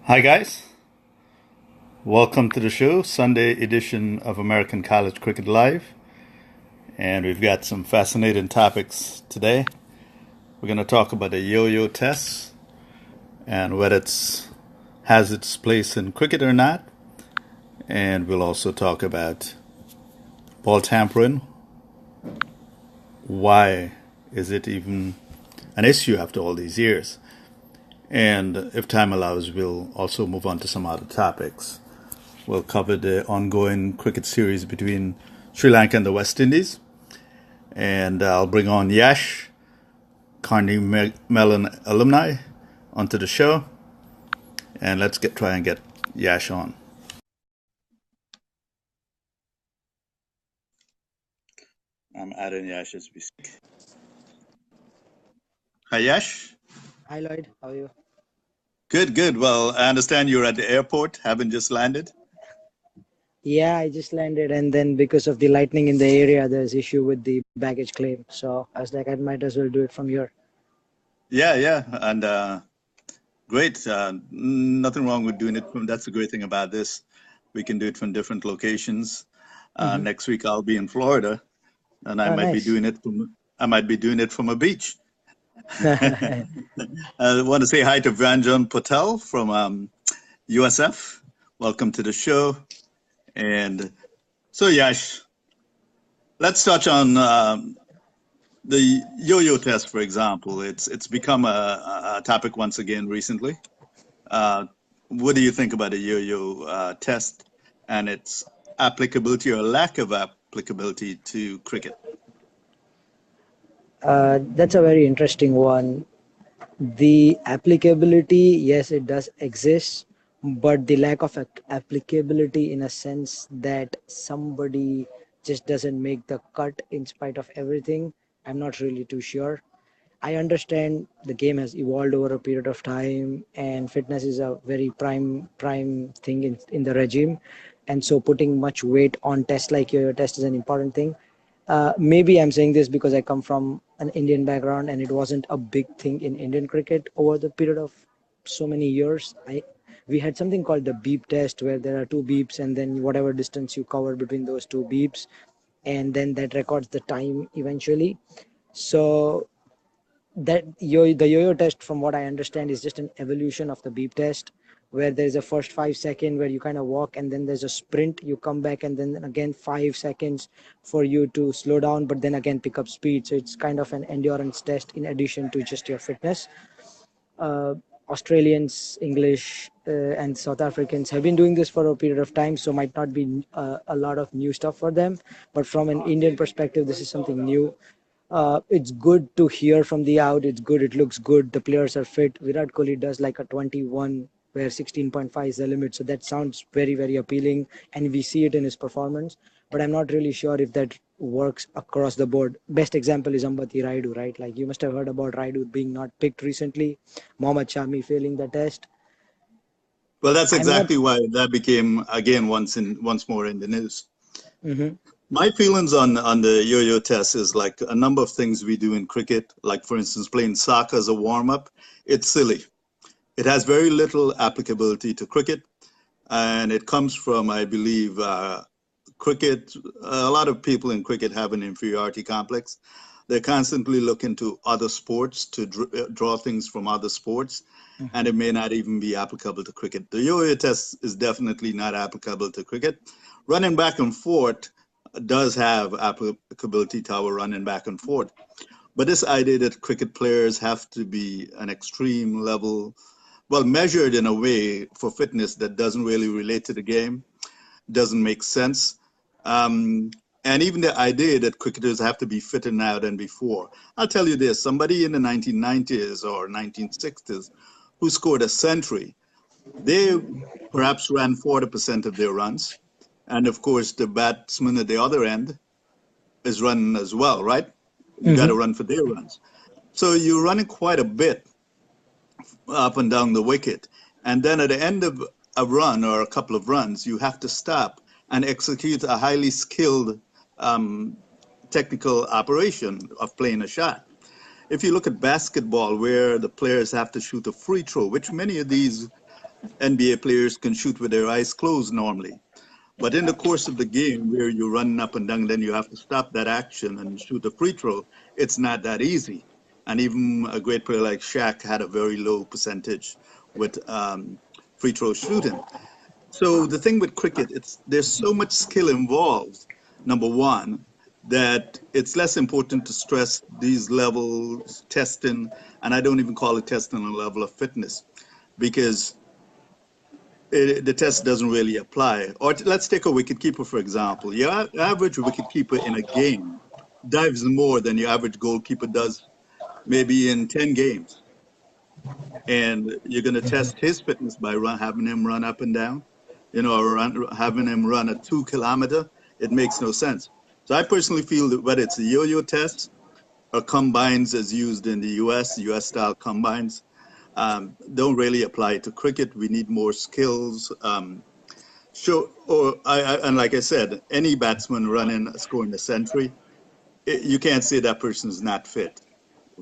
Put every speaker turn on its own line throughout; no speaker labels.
Hi, guys. Welcome to the show, Sunday edition of American College Cricket Live. And we've got some fascinating topics today. We're going to talk about the Yo-Yo Test and whether it has its place in cricket or not. And we'll also talk about ball tampering. Why is it even an issue after all these years? And if time allows, we'll also move on to some other topics. We'll cover the ongoing cricket series between Sri Lanka and the West Indies. And I'll bring on Yash, Carnegie Mellon alumni, onto the show. And let's try and get Yash on. I'm adding Yash as we speak. Hi, Yash.
Hi Lloyd, how are you?
Good, good. Well, I understand you're at the airport, haven't just landed.
Yeah, I just landed, and then because of the lightning in the area, there's issue with the baggage claim. So I was like, I might as well do it from here.
Yeah. And great. Nothing wrong with doing it from, that's the great thing about this. We can do it from different locations.
Hmm.
Next week I'll be in Florida, and
Oh, nice.
I might be doing it from a beach. I want to say hi to Vanjan Patel from USF. Welcome to the show. And so, Yash, let's touch on the yo-yo test, for example. It's become a topic once again recently. Uh, what do you think about the yo-yo test and its applicability or lack of applicability to cricket?
That's a very interesting one. The applicability, yes, it does exist, but the lack of applicability in a sense that somebody just doesn't make the cut in spite of everything, I'm not really too sure. I understand the game has evolved over a period of time, and fitness is a very prime thing in the regime, and so putting much weight on tests like your test is an important thing. Maybe I'm saying this because I come from an Indian background, and it wasn't a big thing in Indian cricket over the period of so many years. We had something called the beep test, where there are two beeps, and then whatever distance you cover between those two beeps, and then that records the time eventually. So the yo-yo test, from what I understand, is just an evolution of the beep test, where there's a first 5 second where you kind of walk, and then there's a sprint, you come back, and then again 5 seconds for you to slow down but then again pick up speed. So it's kind of an endurance test in addition to just your fitness. uh, Australians, English, and South Africans have been doing this for a period of time, so might not be a lot of new stuff for them. But from an Indian perspective, this is something new. It's good to hear from the out. It's good. It looks good. The players are fit. Virat Kohli does like a 21, where 16.5 is the limit. So that sounds very, very appealing, and we see it in his performance. But I'm not really sure if that works across the board. Best example is Ambati Raidu, right? Like, you must have heard about Raidu being not picked recently, Mohammad Shami failing the test.
Well, that's
I'm not.
exactly why that became again once more in the news.
Hmm.
My feelings on the yo-yo test is like a number of things we do in cricket, like for instance playing soccer as a warm-up. It's silly. It has very little applicability to cricket, and it comes from, I believe, cricket. A lot of people in cricket have an inferiority complex. They're constantly looking to other sports to draw things from other sports, and it may not even be applicable to cricket. The yo-yo test is definitely not applicable to cricket. Running back and forth does have applicability to our running back and forth. But this idea that cricket players have to be an extreme level, well, measured in a way for fitness that doesn't really relate to the game, doesn't make sense. Um, and even the idea that cricketers have to be fitter now than before. I'll tell you this, somebody in the 1990s or 1960s who scored a century, they perhaps ran 40% of their runs. And of course, the batsman at the other end is running as well, right? You got
Hmm.
to run for their runs. So you're running quite a bit up and down the wicket. And then at the end of a run or a couple of runs, you have to stop and execute a highly skilled um, technical operation of playing a shot. If you look at basketball, where the players have to shoot a free throw, which many of these NBA players can shoot with their eyes closed normally. But in the course of the game where you're running up and down, then you have to stop that action and shoot a free throw. It's not that easy. And even a great player like Shaq had a very low percentage with free throw shooting. So the thing with cricket, it's there's so much skill involved. Number one, that it's less important to stress these levels testing, and I don't even call it testing a level of fitness because the test doesn't really apply. Or let's take a wicketkeeper, for example. Your average wicketkeeper in a game dives more than your average goalkeeper does maybe in 10 games. And you're going to test his fitness by having him run up and down, or having him run a 2 kilometer. It makes no sense. So I personally feel that whether it's the yo-yo test or combines as used in the US style combines, don't really apply to cricket. We need more skills. Sure, and like I said, any batsman scoring a century, you can't say that person's not fit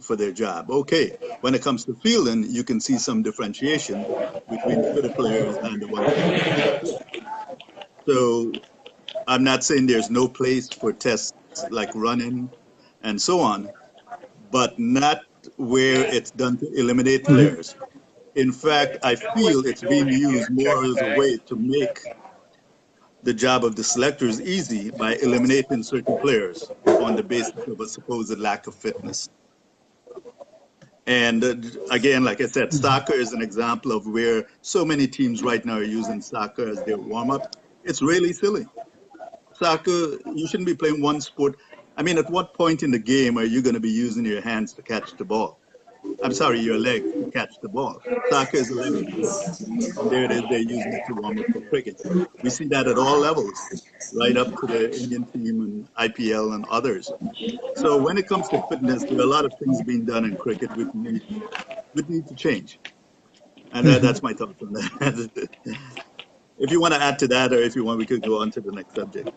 for their job. Okay, when it comes to fielding, you can see some differentiation between the fitter players and the ones that are not fit. So I'm not saying there's no place for tests like running and so on, but not where it's done to eliminate players. In fact, I feel it's being used more as a way to make the job of the selectors easy by eliminating certain players on the basis of a supposed lack of fitness. And again, like I said, soccer is an example of where so many teams right now are using soccer as their warm-up. It's really silly. Soccer, you shouldn't be playing one sport. I mean, at what point in the game are you going to be using your hands to catch the ball? I'm sorry, your legs to catch the ball. Soccer is a leg sport. And there it is, they're using it to warm up for cricket. We see that at all levels, right up to the Indian team and IPL and others. So when it comes to fitness, there are a lot of things being done in cricket which need to change. And that's my thoughts on that. If you want to add to that, or if you want, we could go on to the next subject.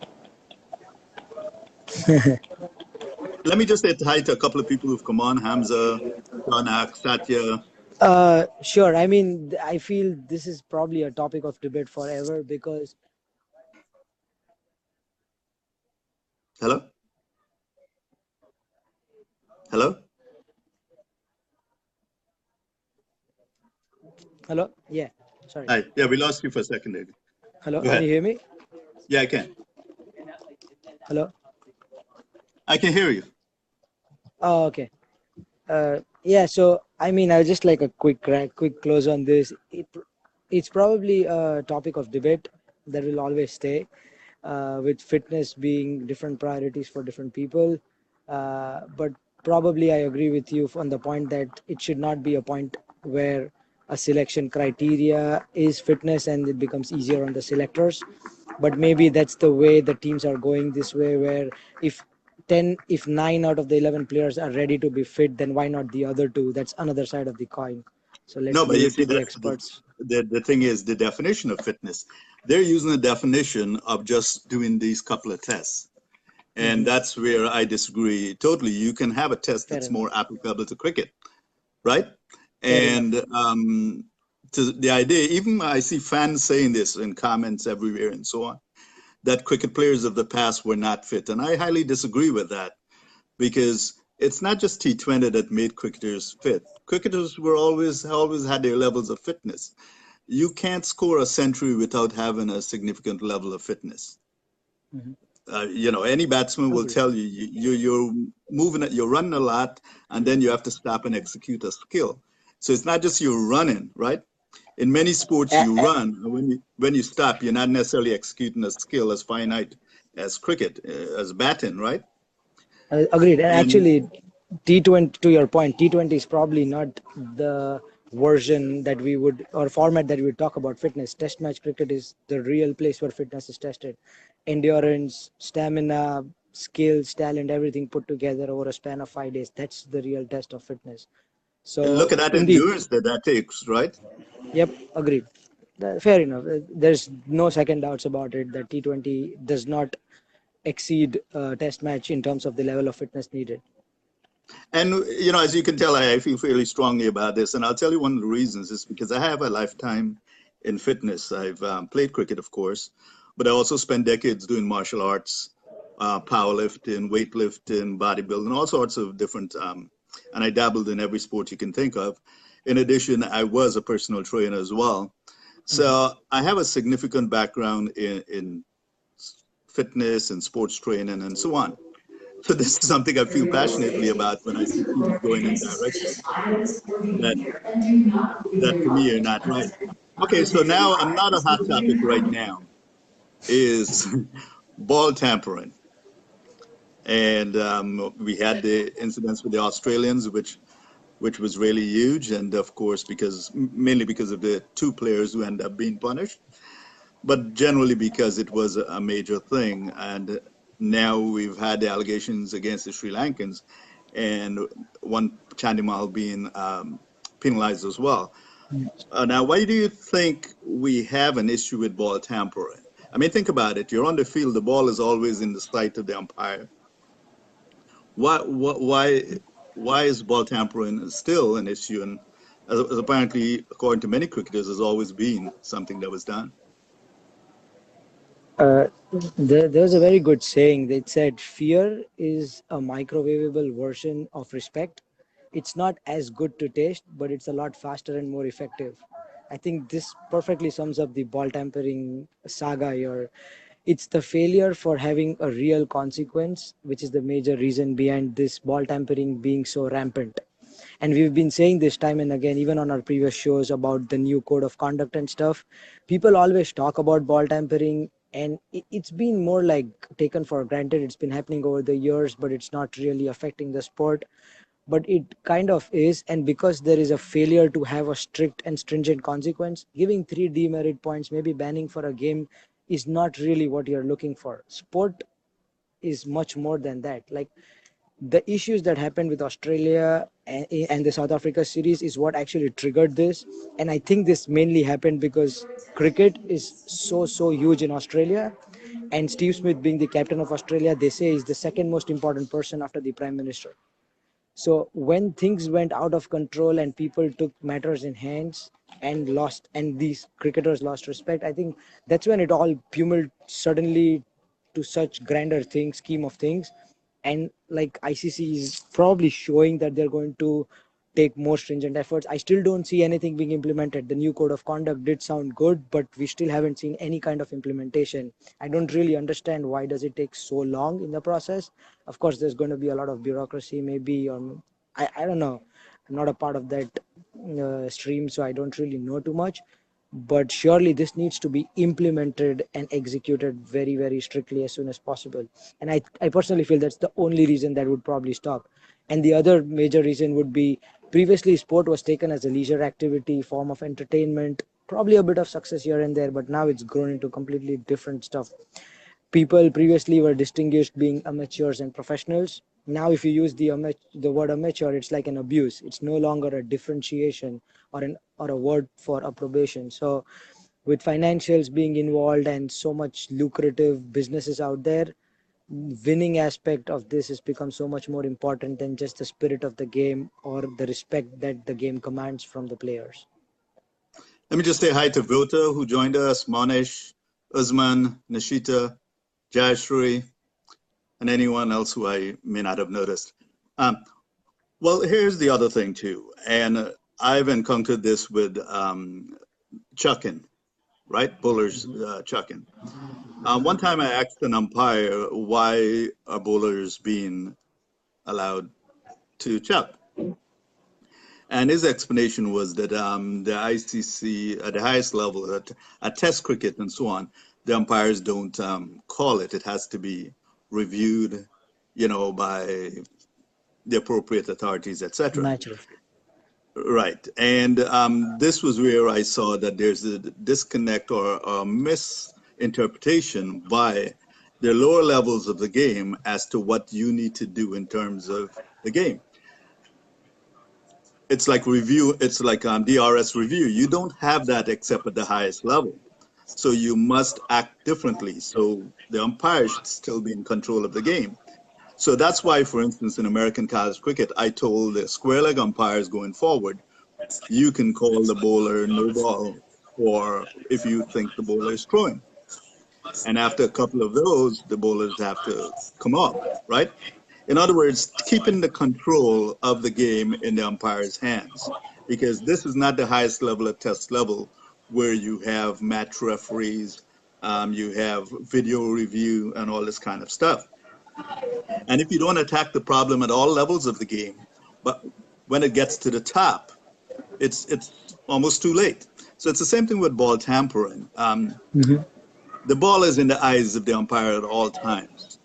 Let me just say hi to a couple of people who've come on: Hamza, Tanak, Satya.
Sure. I mean, I feel this is probably a topic of debate forever because
Hello? Hello?
hello. Yeah. Sorry.
Hi. Yeah, we lost you for a second, David.
Hello.
Go
Can you
ahead.
hear me?
Yeah, I can.
Hello.
I can hear you.
Oh, okay. Yeah. So I mean, I'll just like a quick close on this. It's probably a topic of debate that will always stay, with fitness being different priorities for different people. But probably I agree with you on the point that it should not be a point where a selection criteria is fitness and it becomes easier on the selectors. But maybe that's the way the teams are going this way, where if 10 if 9 out of the 11 players are ready to be fit, then why not the other two? That's another side of the coin. So let's
No, but
leave
you
it
see,
to the
that's
experts.
the thing is the definition of fitness. They're using the definition of just doing these couple of tests. And
Hmm.
that's where I disagree totally. You can have a test
Fair
that's
enough.
more applicable to cricket, right?
Fair enough.
And to the idea, even I see fans saying this in comments everywhere and so on, that cricket players of the past were not fit. And I highly disagree with that because it's not just T20 that made cricketers fit. Cricketers were always had their levels of fitness. You can't score a century without having a significant level of fitness.
Hmm.
Any batsman will
Agreed.
tell you, you're moving it, you're running a lot, and then you have to stop and execute a skill. So it's not just you're running, right? In many sports,
A-
you
a-
run, and when you stop, you're not necessarily executing a skill as finite as cricket, as batting, right?
Agreed. And
And
actually, T20, to your point, T20 is probably not the version that we would, or format that we would talk about fitness. Test match cricket is the real place where fitness is tested. Endurance, stamina, skills, talent, everything put together over a span of 5 days. That's the real test of fitness. So,
look at that
indeed,
endurance that takes, right?
yep, agreed. Fair enough. There's no second doubts about it that T20 does not exceed test match in terms of the level of fitness needed.
And as you can tell, I feel fairly strongly about this, and I'll tell you one of the reasons is because I have a lifetime in fitness. I've played cricket, of course, but I also spent decades doing martial arts, powerlifting, weightlifting, bodybuilding, all sorts of different, and I dabbled in every sport you can think of. In addition, I was a personal trainer as well.
Mhm.
So I have a significant background in fitness and sports training and so on. So this is something I feel passionately about when I see teams going in directions that that to me are not right. Okay, so now another hot topic right now is ball tampering, and we had the incidents with the Australians, which was really huge, and of course because mainly because of the two players who end up being punished, but generally because it was a major thing. And now we've had the allegations against the Sri Lankans, and one Chandimal being penalized as well. Now, why do you think we have an issue with ball tampering? I mean, think about it. You're on the field, the ball is always in the sight of the umpire. Why, why is ball tampering still an issue? And as apparently, according to many cricketers, has always been something that was done.
Uh, there's a very good saying that said, fear is a microwavable version of respect. It's not as good to taste, but it's a lot faster and more effective. I think this perfectly sums up the ball tampering saga here. It's the failure for having a real consequence, which is the major reason behind this ball tampering being so rampant. And we've been saying this time and again, even on our previous shows about the new code of conduct and stuff. People always talk about ball tampering, and it's been more like taken for granted. It's been happening over the years, but it's not really affecting the sport. But it kind of is, and because there is a failure to have a strict and stringent consequence, giving three demerit points, maybe banning for a game, is not really what you're looking for. Sport is much more than that. Like, the issues that happened with Australia and the South Africa series is what actually triggered this. And I think this mainly happened because cricket is so huge in Australia. And Steve Smith, being the captain of Australia, they say is the second most important person after the Prime Minister. So when things went out of control and people took matters in hands and lost, and these cricketers lost respect, I think that's when it all pummeled suddenly to such grander things, scheme of things. And like ICC is probably showing that they're going to take more stringent efforts. I still don't see anything being implemented. The new code of conduct did sound good, but we still haven't seen any kind of implementation. I don't really understand why does it take so long in the process. Of course, there's going to be a lot of bureaucracy, maybe, or I don't know. I'm not a part of that stream, so I don't really know too much. But surely this needs to be implemented and executed very strictly as soon as possible. And I personally feel that's the only reason that would probably stop. And the other major reason would be, previously sport was taken as a leisure activity, form of entertainment, probably a bit of success here and there, but now it's grown into completely different stuff. People previously were distinguished being amateurs and professionals. Now if you use the word amateur, it's like an abuse. It's no longer a differentiation or a word for approbation. So with financials being involved and so much lucrative businesses out there, winning aspect of this has become so much more important than just the spirit of the game or the respect that the game commands from the players.
Let me just say hi to Vilta, who joined us, Monesh, Usman, Nishita, Jayashree, and anyone else who I may not have noticed. Um, well, here's the other thing too, and I've encountered this with chucking, right? Bowlers chucking. One time I asked an umpire why are bowlers being allowed to chuck, and his explanation was that the ICC at the highest level, at Test cricket and so on, the umpires don't call it. It has to be reviewed, by the appropriate authorities, etc.
Natural.
Right. And this was where I saw that there's a disconnect or a misinterpretation by the lower levels of the game as to what you need to do in terms of the game. It's like review, it's like DRS review. You don't have that except at the highest level. So you must act differently. So the umpire should still be in control of the game. So that's why, for instance, in American college cricket, I told the square leg umpires going forward, you can call the bowler no ball for if you think the bowler is throwing. And after a couple of those, the bowlers have to come off, right? In other words, keeping the control of the game in the umpire's hands, because this is not the highest level of test level where you have match referees, you have video review, and all this kind of stuff. And if you don't attack the problem at all levels of the game, but when it gets to the top, it's almost too late. So it's the same thing with ball tampering.
Mhm.
The ball is in the eyes of the umpire at all times.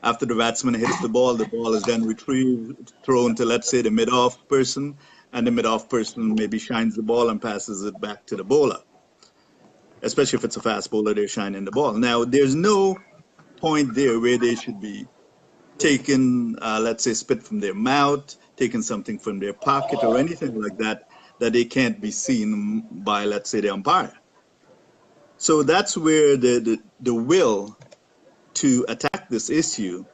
After the batsman hits the ball is then retrieved, thrown to, let's say, the mid-off person, and the mid-off person maybe shines the ball and passes it back to the bowler. Especially if it's a fast bowler, they're shining the ball. Now, there's no point there where they should be taking, let's say, spit from their mouth, taking something from their pocket, or anything like that, that they can't be seen by, let's say, the umpire. So that's where the will to attack this issue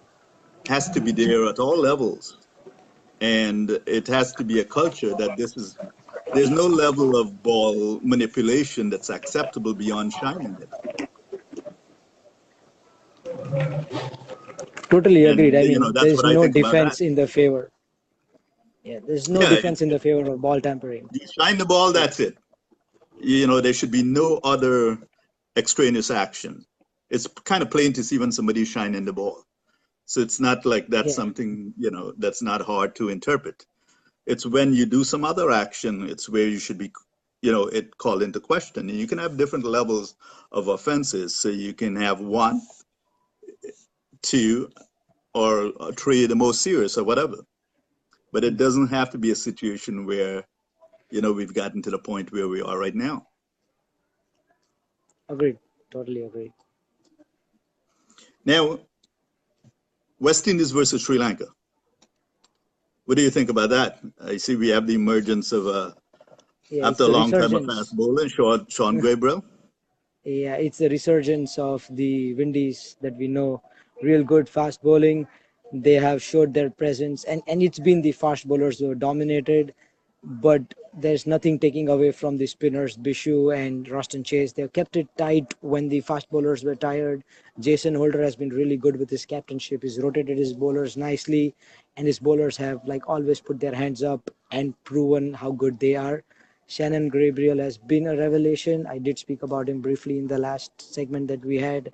has to be there at all levels. And it has to be a culture that there's no level of ball manipulation that's acceptable beyond shining it.
Totally agreed.
And,
I
you know,
mean,
that's
there's
what I
no
think about that.
defense in the favor. Yeah, there's no
Yeah,
defense in the favor of ball tampering.
you shine the ball, that's it. You know, there should be no other extraneous action. It's kind of plain to see when somebody's shining the ball. So it's not like that's
Yeah,
something, you know, that's not hard to interpret. It's when you do some other action, it's where you should be, you know, it called into question. And you can have different levels of offenses. So you can have one, two, or three, the most serious or whatever. But it doesn't have to be a situation where, you know, we've gotten to the point where we are right now.
agreed. Totally agreed.
Now, West Indies versus Sri Lanka. What do you think about that? I see we have the emergence of,
Yeah,
after
it's
a
the
long time, a fast
resurgence.
bowler, Sean Gabriel.
Yeah, it's the resurgence of the Windies that we know. Real good fast bowling. They have showed their presence, and it's been the fast bowlers who have dominated. But there's nothing taking away from the spinners, Bishu and Roston Chase. They've kept it tight when the fast bowlers were tired. Jason Holder has been really good with his captainship. He's rotated his bowlers nicely, and his bowlers have like always put their hands up and proven how good they are. Shannon Gabriel has been a revelation. I did speak about him briefly in the last segment that we had.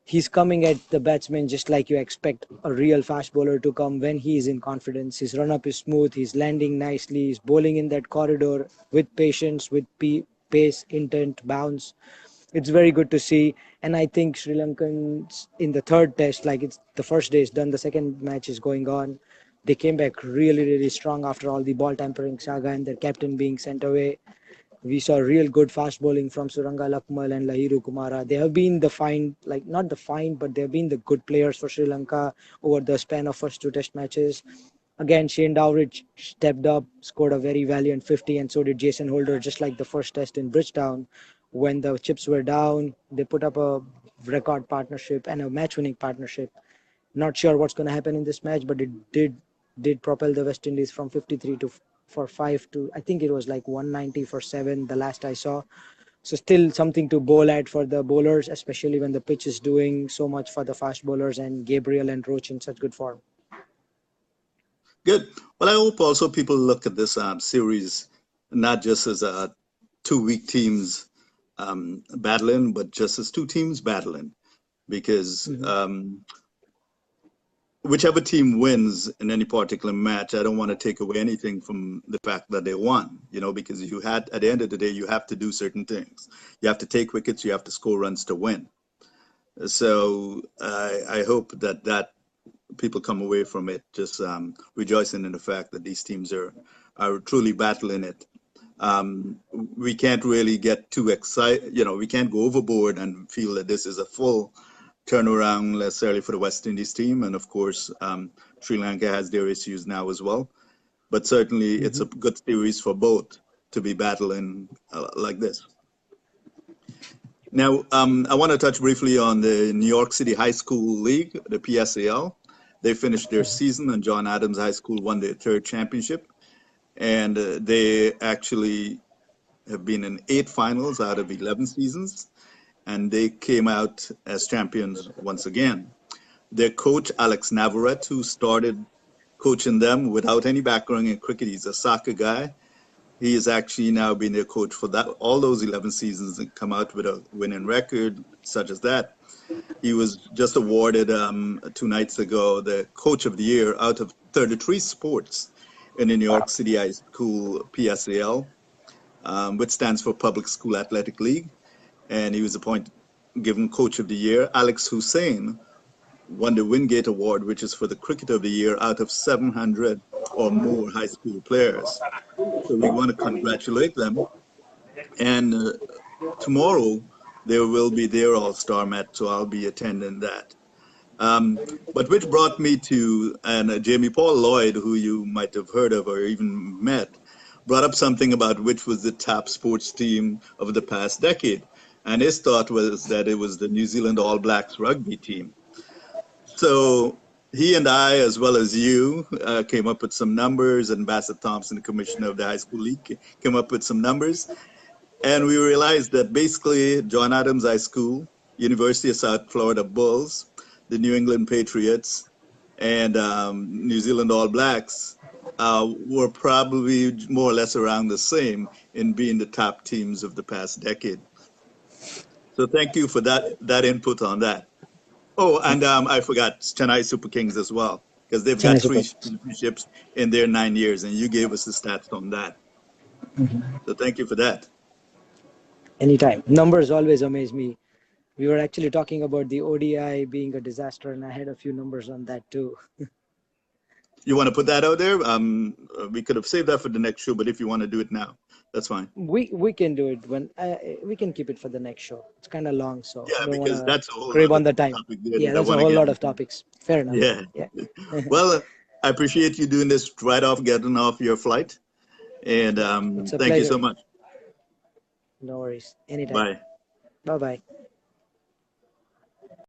He's coming at the batsman just like you expect a real fast bowler to come when he is in confidence. His run up is smooth, he's landing nicely, he's bowling in that corridor with patience, with pace, intent, bounce. It's very good to see. And I think Sri Lankans in the third test, like it's the first day is done, the second match is going on. They came back really, really strong after all the ball tampering saga and their captain being sent away. We saw real good fast bowling from Suranga Lakmal and Lahiru Kumara. They have been the fine, like not the fine, but they have been the good players for Sri Lanka over the span of first two test matches. Again, Shane Dowridge stepped up, scored a very valiant 50, and so did Jason Holder, just like the first test in Bridgetown. When the chips were down, they put up a record partnership and a match-winning partnership. Not sure what's going to happen in this match, but it did propel the West Indies from 53 to for 5 to I think it was like 190 for 7 the last I saw. So still something to bowl at for the bowlers, especially when the pitch is doing so much for the fast bowlers and Gabriel and Roach in such good form.
Good. Well, I hope also people look at this series not just as two weak teams battling, but just as two teams battling, because
Mm-hmm.
whichever team wins in any particular match, I don't want to take away anything from the fact that they won, you know, because you had, at the end of the day, you have to do certain things. You have to take wickets, you have to score runs to win. So I hope that people come away from it just rejoicing in the fact that these teams are truly battling it. We can't really get too excited, you know, we can't go overboard and feel that this is a full turnaround necessarily for the West Indies team. And of course, Sri Lanka has their issues now as well. But certainly it's
Mm-hmm.
a good series for both to be battling like this. Now, I want to touch briefly on the New York City High School League, the PSAL. They finished their season, and John Adams High School won their third championship. And they actually have been in 8 finals out of 11 seasons, and they came out as champions once again. Their coach, Alex Navarrete, who started coaching them without any background in cricket, he's a soccer guy. He has actually now been their coach for that all those 11 seasons and come out with a winning record such as that. He was just awarded 2 nights ago the Coach of the Year out of 33 sports in the New York City High School PSAL, which stands for Public School Athletic League. And he was appointed, given Coach of the Year. Alex Hussain won the Wingate Award, which is for the Cricket of the Year out of 700 or more high school players. So we want to congratulate them. And tomorrow there will be their All-Star match, so I'll be attending that. But which brought me to, and Jamie Paul Lloyd, who you might have heard of or even met, brought up something about which was the top sports team of the past decade. And his thought was that it was the New Zealand All Blacks rugby team. So he and I, as well as you, came up with some numbers, and Bassett Thompson, the commissioner of the high school league, came up with some numbers. And we realized that basically John Adams High School, University of South Florida Bulls, the New England Patriots, and New Zealand All Blacks were probably more or less around the same in being the top teams of the past decade. So thank you for that input on that. Oh, and I forgot Chennai Super Kings as well, because they've got
Chennai
3
Super.
championships in their 9 years, and you gave us the stats on that. So thank you for that.
Anytime. Numbers always amaze me. We were actually talking about the ODI being a disaster, and I had a few numbers on that too.
You want to put that out there? We could have saved that for the next show, but if you want to do it now, that's fine.
We can do it when we can keep it for the next show. It's kind of long, so I
Yeah,
don't want
because
to
that's a whole
crave
other
on the time.
topic there
Yeah,
that I
that's a
want to
whole
get
lot of
into.
topics. Fair enough.
Yeah.
Yeah.
Well, I appreciate you doing this right off, getting off your flight. And
It's a
thank you so
pleasure.
much.
No worries. Anytime.
Bye.
Bye bye.